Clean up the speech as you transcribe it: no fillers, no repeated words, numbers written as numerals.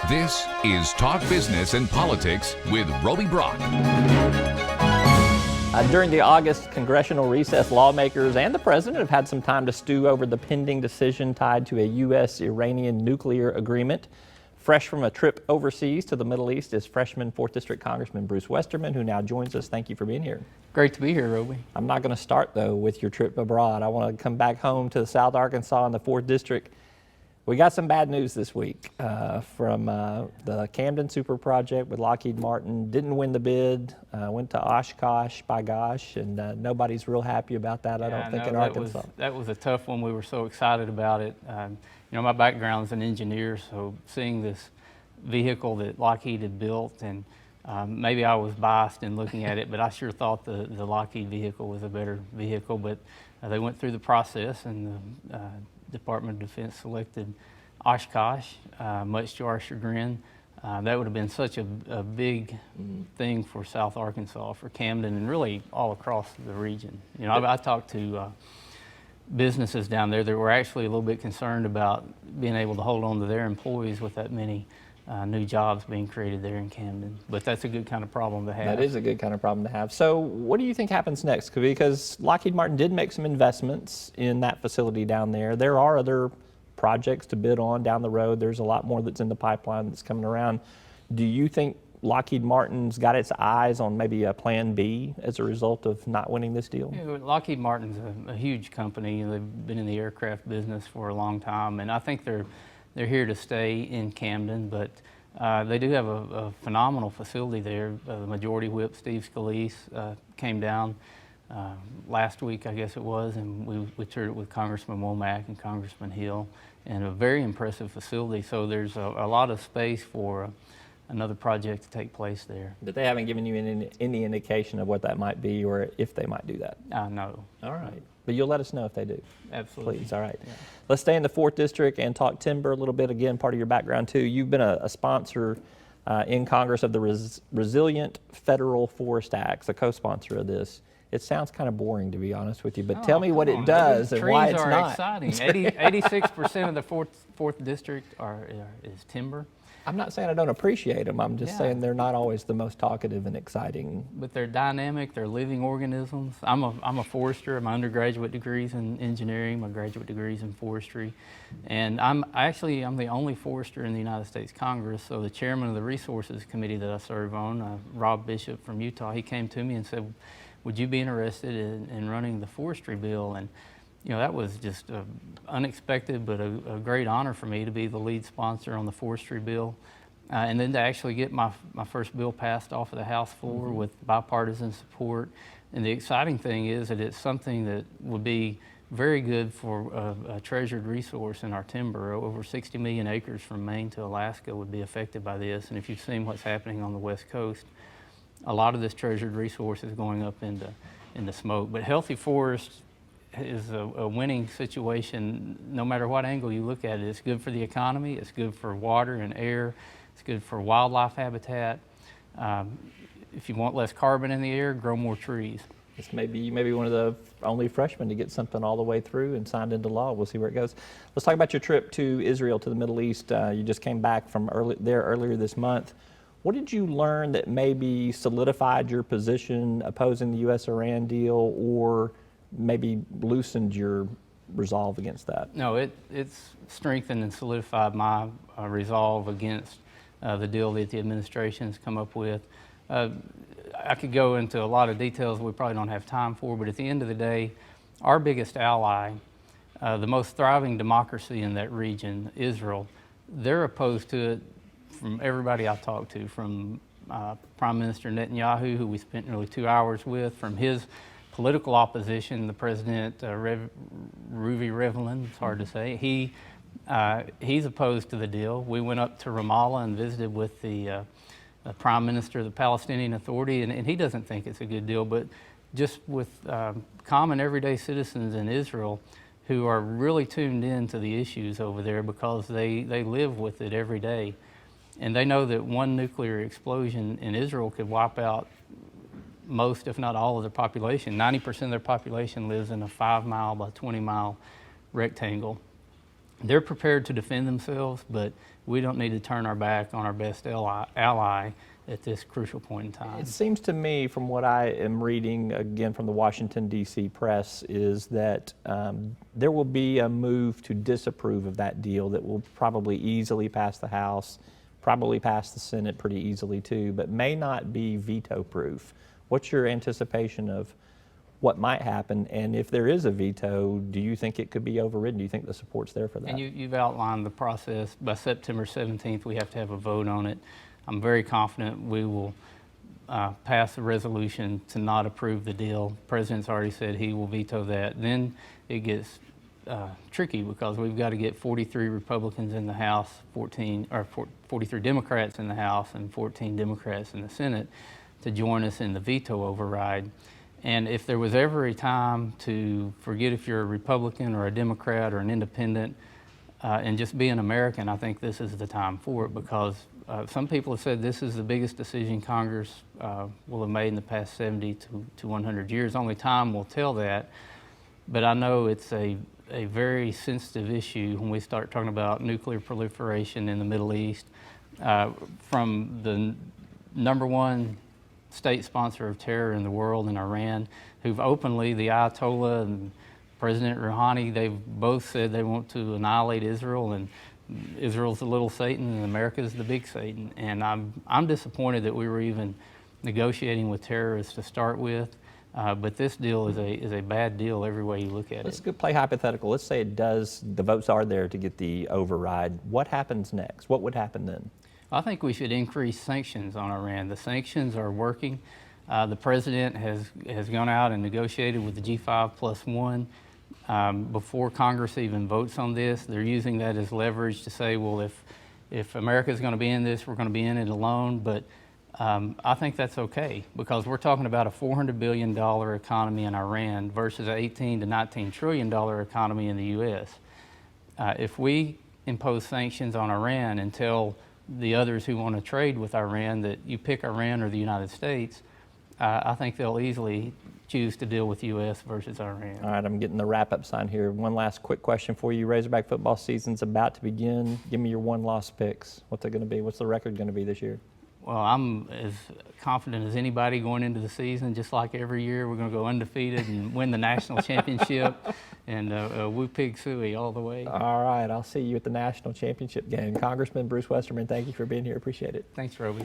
This is Talk Business and Politics with Roby Brock. During the August congressional recess, lawmakers and the president have had some time to stew over the pending decision tied to a U.S.-Iranian nuclear agreement. Fresh from a trip overseas to the Middle East is freshman 4th District Congressman Bruce Westerman, who now joins us. Thank you for being here. Great to be here, Roby. I'm not going to start, though, with your trip abroad. I want to come back home to South Arkansas and the 4th District. We got some bad news this week from the Camden Super Project with Lockheed Martin. Didn't win the bid, went to Oshkosh, by gosh, and nobody's real happy about that, I don't think, in Arkansas. That was a tough one. We were so excited about it. You know, my background is an engineer, so seeing this vehicle that Lockheed had built, and maybe I was biased in looking at it, but I sure thought the Lockheed vehicle was a better vehicle. But they went through the process, and the Department of Defense selected Oshkosh, much to our chagrin. That would have been such a big thing for South Arkansas, for Camden, and really all across the region. You know, I talked to businesses down there that were actually a little bit concerned about being able to hold on to their employees with that many new jobs being created there in Camden. But that's a good kind of problem to have. That is a good kind of problem to have. So what do you think happens next? Because Lockheed Martin did make some investments in that facility down there. There are other projects to bid on down the road. There's a lot more that's in the pipeline that's coming around. Do you think Lockheed Martin's got its eyes on maybe a plan B as a result of not winning this deal? Yeah, Lockheed Martin's a huge company. They've been in the aircraft business for a long time, and I think they're here to stay in Camden, but they do have a phenomenal facility there. The Majority Whip, Steve Scalise, came down last week, I guess it was, and we toured it with Congressman Womack and Congressman Hill, and a very impressive facility. So there's a lot of space for another project to take place there. But they haven't given you any indication of what that might be or if they might do that? No. All right. But you'll let us know if they do. Absolutely. Please, all right. Yeah. Let's stay in the 4th District and talk timber a little bit. Again, part of your background too. You've been a sponsor in Congress of the Resilient Federal Forest Acts, a co-sponsor of this. It sounds kind of boring, to be honest with you, but tell me what it does and why it's not. Trees are exciting. 86% of the 4th District is timber. I'm not saying I don't appreciate them. I'm just saying they're not always the most talkative and exciting. But they're dynamic. They're living organisms. I'm a forester. My undergraduate degrees in engineering. My graduate degrees in forestry, and I'm the only forester in the United States Congress. So the chairman of the Resources Committee that I serve on, Rob Bishop from Utah, he came to me and said, "Would you be interested in running the forestry bill?" And you know, that was just unexpected, but a great honor for me to be the lead sponsor on the forestry bill. And then to actually get my first bill passed off of the House floor with bipartisan support. And the exciting thing is that it's something that would be very good for a treasured resource in our timber. Over 60 million acres from Maine to Alaska would be affected by this. And if you've seen what's happening on the West Coast, a lot of this treasured resource is going up into smoke. But healthy forests is a winning situation no matter what angle you look at it. It's good for the economy, it's good for water and air, it's good for wildlife habitat. If you want less carbon in the air, grow more trees. This may be one of the only freshmen to get something all the way through and signed into law. We'll see where it goes. Let's talk about your trip to Israel, to the Middle East. You just came back from earlier this month. What did you learn that maybe solidified your position opposing the U.S.-Iran deal, or maybe loosened your resolve against that? No, it's strengthened and solidified my resolve against the deal that the administration has come up with. I could go into a lot of details we probably don't have time for, but at the end of the day, our biggest ally, the most thriving democracy in that region, Israel, they're opposed to it from everybody I talked to, from Prime Minister Netanyahu, who we spent nearly 2 hours with, from his political opposition, the president, Ruvi Rivlin, it's hard to say. He's opposed to the deal. We went up to Ramallah and visited with the Prime Minister of the Palestinian Authority, and he doesn't think it's a good deal, but just with common everyday citizens in Israel who are really tuned in to the issues over there because they live with it every day. And they know that one nuclear explosion in Israel could wipe out most, if not all, of their population. 90% of their population lives in a 5-mile by 20-mile rectangle. they're prepared to defend themselves, but we don't need to turn our back on our best ally at this crucial point in time. It seems to me, from what I am reading, again from the Washington, D.C. press, is that there will be a move to disapprove of that deal that will probably easily pass the House, probably pass the Senate pretty easily too, but may not be veto-proof. What's your anticipation of what might happen? And if there is a veto, do you think it could be overridden? Do you think the support's there for that? And you've outlined the process. By September 17th, we have to have a vote on it. I'm very confident we will pass a resolution to not approve the deal. The President's already said he will veto that. Then it gets tricky because we've got to get 43 Republicans in the House, 43 Democrats in the House, and 14 Democrats in the Senate to join us in the veto override. And if there was ever a time to forget if you're a Republican or a Democrat or an independent and just be an American, I think this is the time for it, because some people have said this is the biggest decision Congress will have made in the past 70 to 100 years. Only time will tell that. But I know it's a very sensitive issue when we start talking about nuclear proliferation in the Middle East. From the #1 state sponsor of terror in the world, in Iran, who've openly, the Ayatollah and President Rouhani, they've both said they want to annihilate Israel, and Israel's the little Satan and America's the big Satan. And I'm disappointed that we were even negotiating with terrorists to start with. But this deal is a bad deal every way you look at it. Let's go play hypothetical. Let's say it does, the votes are there to get the override. What happens next? What would happen then? I think we should increase sanctions on Iran. The sanctions are working. The president has gone out and negotiated with the G5+1 before Congress even votes on this. They're using that as leverage to say, well, if America is going to be in this, we're going to be in it alone. But I think that's okay, because we're talking about a $400 billion economy in Iran versus an $18 to $19 trillion economy in the U.S. If we impose sanctions on Iran and tell the others who want to trade with Iran that you pick Iran or the United States, I think they'll easily choose to deal with U.S. versus Iran. All right, I'm getting the wrap-up sign here. One last quick question for you. Razorback football season's about to begin. Give me your one-loss picks. What's it going to be? What's the record going to be this year? Well, I'm as confident as anybody going into the season. Just like every year, we're going to go undefeated and win the national championship, and woo pig suey all the way. All right, I'll see you at the national championship game. Congressman Bruce Westerman, thank you for being here. Appreciate it. Thanks, Roby.